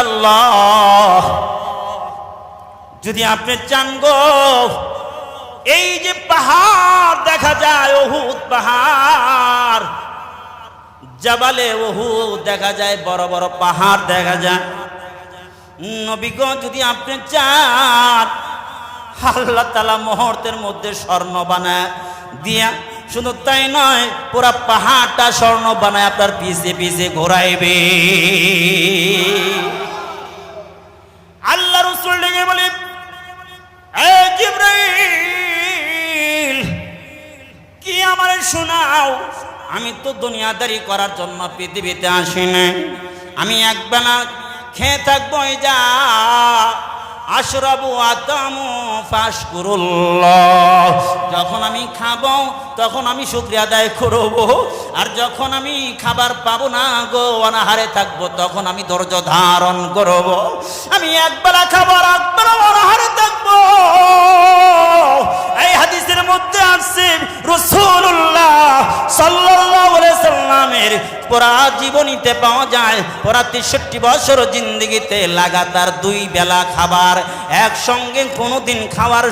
আল্লাহ যদি আপনি চান গো এই যে পাহাড় দেখা যায় উহুদ পাহাড় জাবালে উহুদ দেখা যায় বড় বড় পাহাড় দেখা যায় নবী গো যদি আপনি চান আল্লাহ তাআলা মুহূর্তের মধ্যে স্বর্ণ বানায় দিয়া শুধু তাই নয় পুরা পাহাড়টা স্বর্ণ বানায় আপনার পিছে পিছে ঘোরাইবে আল্লাহ রাসূল ডেকে বলে এ জিবরাইল কি আমারে শোনাও আমি তো দুনিয়াদারি করার জন্য পৃথিবীতে আসি না আমি একবেলা খেয়ে থাকবো এই যা আশরাবু আতামু ফাশকুরুল্লাহ যখন আমি খাবো তখন আমি শুকরিয়া আদায় করব আর যখন আমি খাবার পাবো না গো অনাহারে থাকবো তখন আমি ধৈর্য ধারণ করব আমি একবেলা খাবার একবেলা অনাহারে থাকবো এই হাদিসের মধ্যে আছে রাসূলুল্লাহ সাল্লাল্লাহু আলাইহি সাল্লামের পুরা জীবনীতে পাওয়া যায় পুরা ৬৩ বছর জিন্দেগিতে লাগাতার 2 বেলা খাবার একসঙ্গে কোনোদিন খাওয়ার